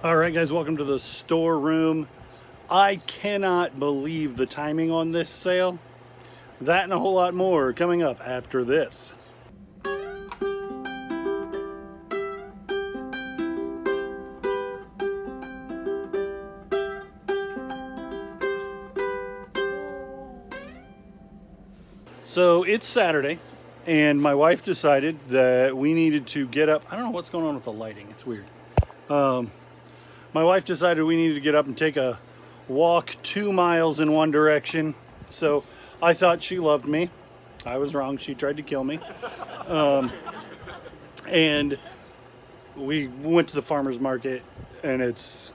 All right, guys, welcome to the storeroom. I cannot believe the timing on this sale. That and a whole lot more coming up after this. So it's Saturday, and my wife decided that we needed to get up. I don't know what's going on with the lighting. It's weird. My wife decided we needed to get up and take a walk 2 miles in one direction. So I thought she loved me. I was wrong. She tried to kill me. And we went to the farmer's market, and it's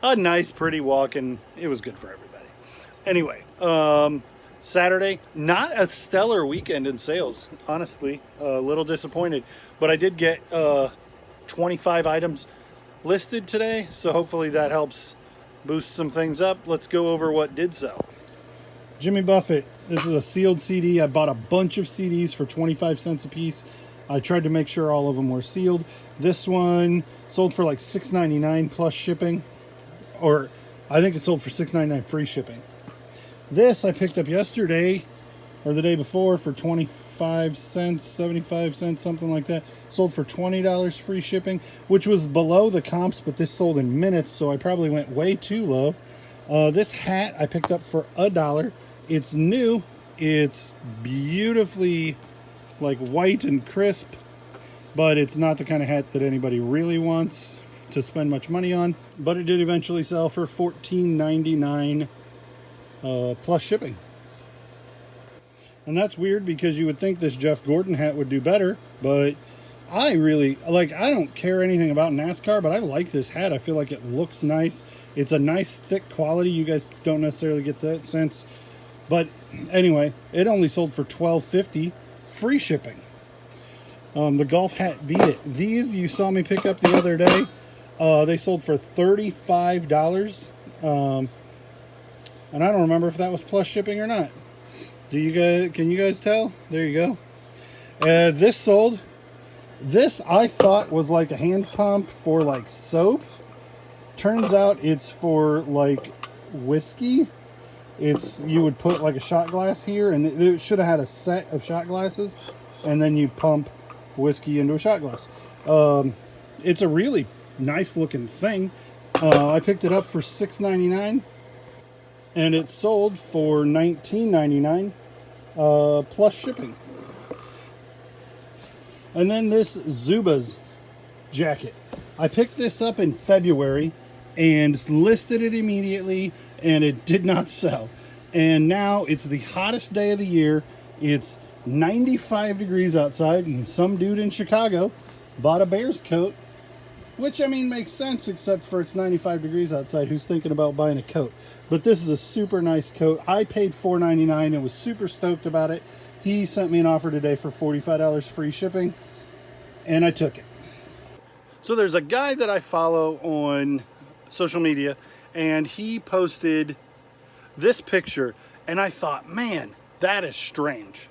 a nice, pretty walk, and it was good for everybody. Anyway, Saturday, not a stellar weekend in sales, honestly. A little disappointed. But I did get 25 items listed today, so hopefully that helps boost some things up. Let's go over what did sell. Jimmy Buffett, this is a sealed CD. I bought a bunch of CDs for 25 cents a piece. I tried to make sure all of them were sealed. This one sold for like $6.99 plus shipping, or I think it sold for $6.99 free shipping. This I picked up yesterday or the day before for 25 cents, 75 cents, something like that. Sold for $20 free shipping, which was below the comps, but this sold in minutes, so I probably went way too low. This hat I picked up for $1. It's new. It's beautifully like white and crisp, but it's not the kind of hat that anybody really wants to spend much money on. But it did eventually sell for $14.99 plus shipping. And that's weird because you would think this Jeff Gordon hat would do better, but I really, I don't care anything about NASCAR, but I like this hat. I feel like it looks nice. It's a nice thick quality. You guys don't necessarily get that sense. But anyway, it only sold for $12.50 free shipping. The golf hat beat it. These you saw me pick up the other day. They sold for $35. And I don't remember if that was plus shipping or not. Can you guys tell? There you go. This sold. This I thought was like a hand pump for like soap. Turns out it's for like whiskey. You would put like a shot glass here, and it should have had a set of shot glasses, and then you pump whiskey into a shot glass. It's a really nice looking thing. I picked it up for $6.99, and it sold for $19.99 plus shipping. And then this Zubaz jacket. I picked this up in February and listed it immediately, and it did not sell. And now it's the hottest day of the year. It's 95 degrees outside, and some dude in Chicago bought a Bears coat, which, I mean, makes sense, except for it's 95 degrees outside. Who's thinking about buying a coat? But this is a super nice coat. I paid $4.99 and was super stoked about it. He sent me an offer today for $45 free shipping, and I took it. So there's a guy that I follow on social media, and he posted this picture, and I thought, man, that is strange.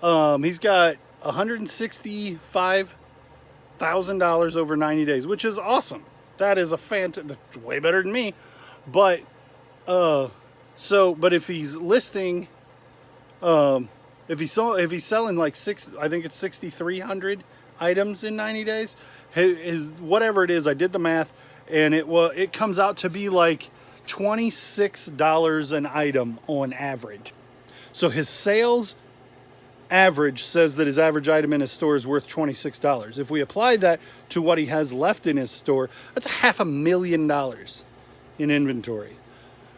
He's got $165,000 over 90 days, which is awesome. That is a that's way better than me. But but if he's listing, if he's selling like I think it's 6,300 items in 90 days, whatever it is, I did the math, and it comes out to be like $26 an item on average. So his sales average says that his average item in his store is worth $26. If we apply that to what he has left in his store, that's $500,000 in inventory.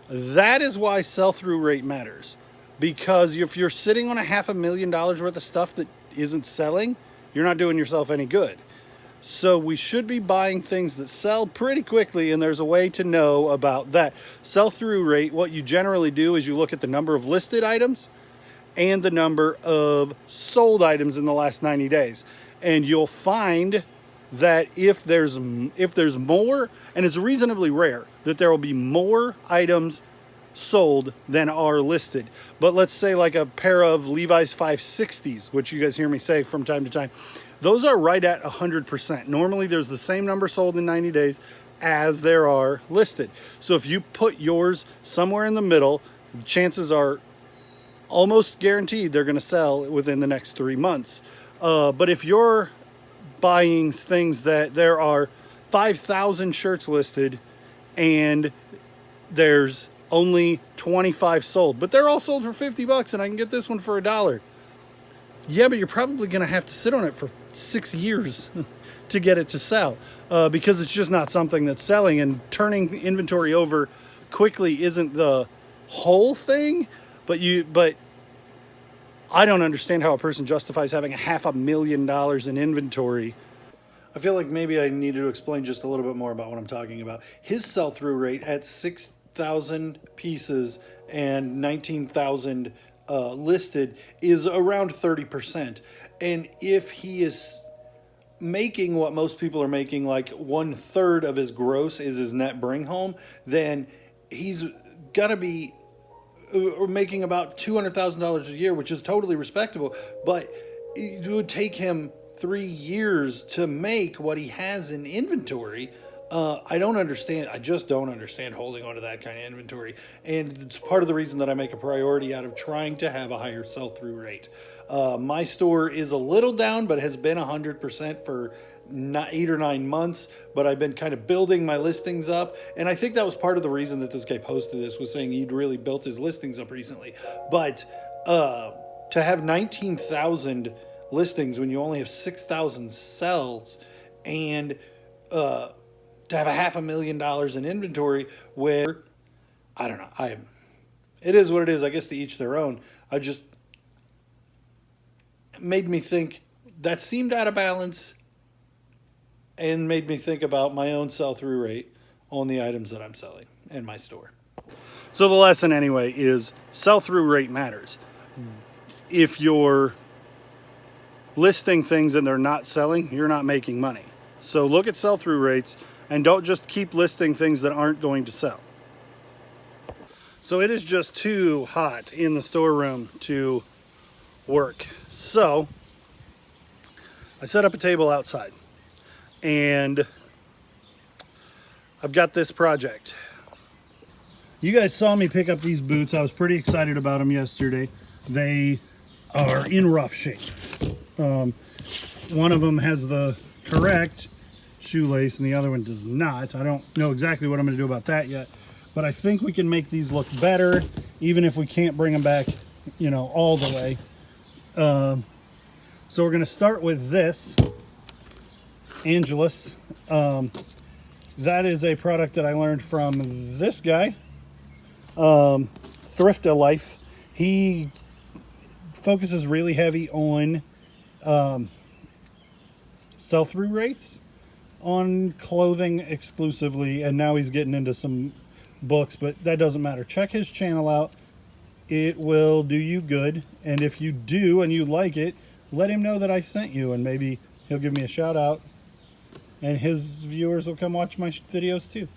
That is why sell-through rate matters. Because if you're sitting on $500,000 worth of stuff that isn't selling, you're not doing yourself any good. So we should be buying things that sell pretty quickly, and there's a way to know about that. Sell-through rate, what you generally do is you look at the number of listed items and the number of sold items in the last 90 days. And you'll find that if there's more, and it's reasonably rare, that there will be more items sold than are listed. But let's say like a pair of Levi's 560s, which you guys hear me say from time to time, those are right at 100%. Normally there's the same number sold in 90 days as there are listed. So if you put yours somewhere in the middle, chances are almost guaranteed they're going to sell within the next 3 months. But if you're buying things that there are 5,000 shirts listed and there's only 25 sold, but they're all sold for $50 and I can get this one for $1. Yeah, but you're probably going to have to sit on it for 6 years to get it to sell, because it's just not something that's selling, and turning inventory over quickly isn't the whole thing. But I don't understand how a person justifies having $500,000 in inventory. I feel like maybe I needed to explain just a little bit more about what I'm talking about. His sell-through rate at 6,000 pieces and 19,000 listed is around 30%. And if he is making what most people are making, like 1/3 of his gross is his net bring home, then he's got to be making about $200,000 a year, which is totally respectable. But it would take him 3 years to make what he has in inventory. I don't understand. I just don't understand holding on to that kind of inventory. And it's part of the reason that I make a priority out of trying to have a higher sell-through rate. My store is a little down, but has been 100% for 8 or 9 months. But I've been kind of building my listings up. And I think that was part of the reason that this guy posted this, was saying he'd really built his listings up recently. But to have 19,000 listings when you only have 6,000 sells, and to have $500,000 in inventory, where I don't know, it is what it is. I guess to each their own. It made me think that seemed out of balance, and made me think about my own sell-through rate on the items that I'm selling in my store. So the lesson anyway is sell-through rate matters. If you're listing things and they're not selling, you're not making money. So look at sell-through rates and don't just keep listing things that aren't going to sell. So it is just too hot in the storeroom to work. So I set up a table outside and I've got this project. You guys saw me pick up these boots. I was pretty excited about them yesterday. They are in rough shape. One of them has the correct shoelace and the other one does not. I don't know exactly what I'm going to do about that yet, but I think we can make these look better, even if we can't bring them back, all the way. So we're going to start with this Angelus. That is a product that I learned from this guy, Thrift Life. He focuses really heavy on sell-through rates on clothing exclusively, and now he's getting into some books, but that doesn't matter. Check his channel out. It will do you good, and if you do and you like it, let him know that I sent you, and maybe he'll give me a shout out and his viewers will come watch my videos too.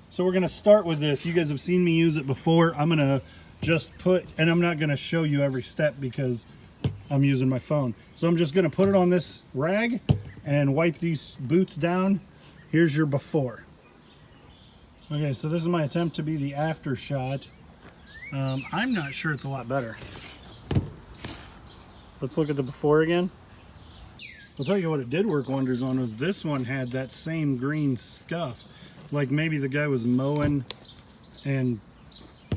So we're going to start with this. You guys have seen me use it before. I'm going to just and I'm not going to show you every step because I'm using my phone. So I'm just going to put it on this rag and wipe these boots down. Here's your before. Okay, so this is my attempt to be the after shot. I'm not sure it's a lot better. Let's look at the before again. I'll tell you what it did work wonders on was this one had that same green scuff. Like maybe the guy was mowing and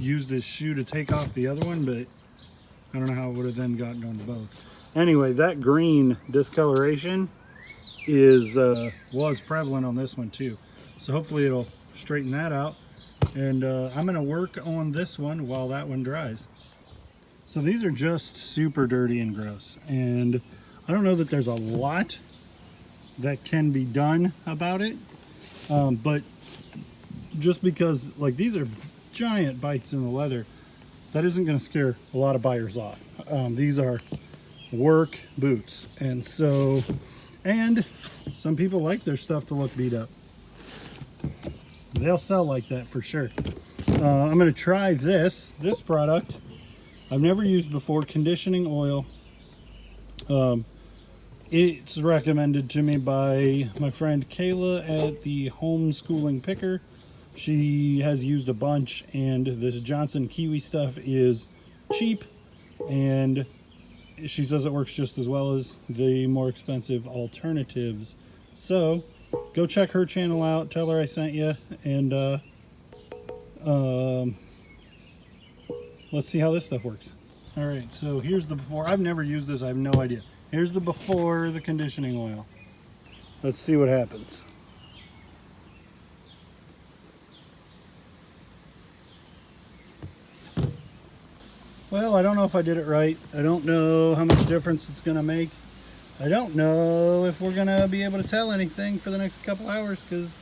used his shoe to take off the other one, but I don't know how it would have then gotten onto both. Anyway, that green discoloration was prevalent on this one too. So hopefully it'll straighten that out. And I'm going to work on this one while that one dries. So these are just super dirty and gross. And I don't know that there's a lot that can be done about it. But just because, like, these are giant bites in the leather, that isn't going to scare a lot of buyers off. These are work boots. And some people like their stuff to look beat up. They'll sell like that for sure. I'm going to try this product I've never used before, conditioning oil. It's recommended to me by my friend Kayla at the Homeschooling Picker. She has used a bunch, and this Johnson Kiwi stuff is cheap, and she says it works just as well as the more expensive alternatives. So go check her channel out, tell her I sent you, and let's see how this stuff works. All right, so here's the before. I've never used this, I have no idea. Here's the before the conditioning oil. Let's see what happens. Well, I don't know if I did it right. I don't know how much difference it's gonna make. I don't know if we're gonna be able to tell anything for the next couple hours because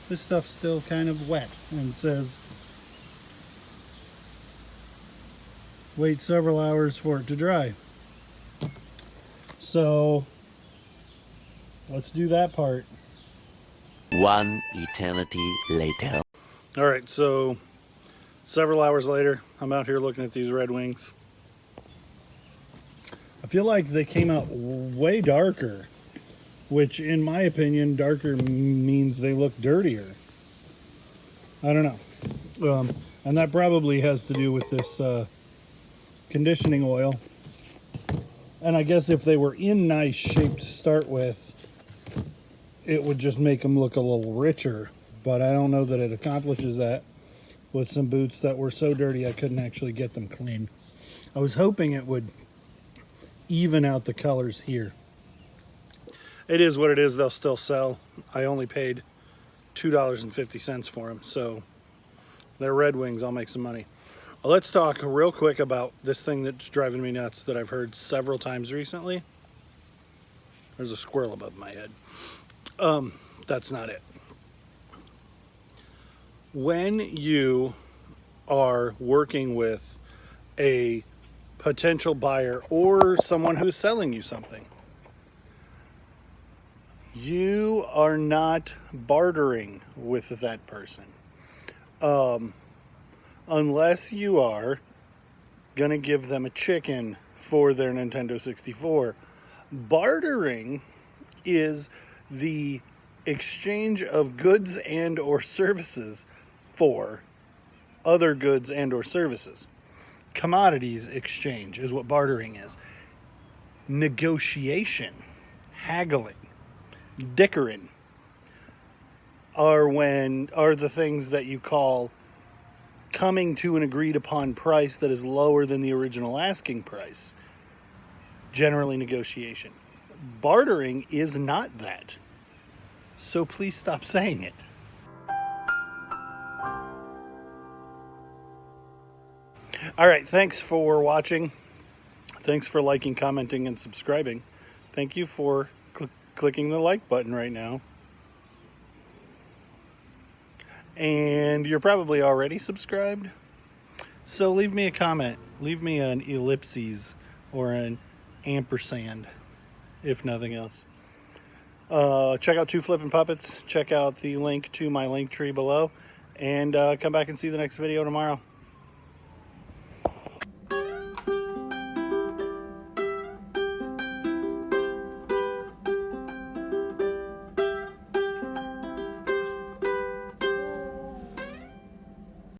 this stuff's still kind of wet and says wait several hours for it to dry. So let's do that part. One eternity later. All right, so several hours later, I'm out here looking at these Red Wings. I feel like they came out way darker, which in my opinion, darker means they look dirtier. I don't know. And that probably has to do with this conditioning oil. And I guess if they were in nice shape to start with, it would just make them look a little richer. But I don't know that it accomplishes that with some boots that were so dirty I couldn't actually get them clean. I was hoping it would even out the colors here. It is what it is. They'll still sell. I only paid $2.50 for them, so they're Red Wings. I'll make some money. Let's talk real quick about this thing that's driving me nuts that I've heard several times recently. There's a squirrel above my head. That's not it. When you are working with a potential buyer or someone who's selling you something, you are not bartering with that person. Unless you are gonna give them a chicken for their Nintendo 64. Bartering is the exchange of goods and or services for other goods and or services. Commodities exchange is what bartering is. Negotiation, haggling, dickering are the things that you call coming to an agreed upon price that is lower than the original asking price. Generally negotiation. Bartering is not that. So please stop saying it. All right, thanks for watching. Thanks for liking, commenting, and subscribing. Thank you for clicking the like button right now. And you're probably already subscribed. So leave me a comment. Leave me an ellipses or an ampersand, if nothing else. Check out Flippin Puppets. Check out the link to my link tree below. And come back and see the next video tomorrow.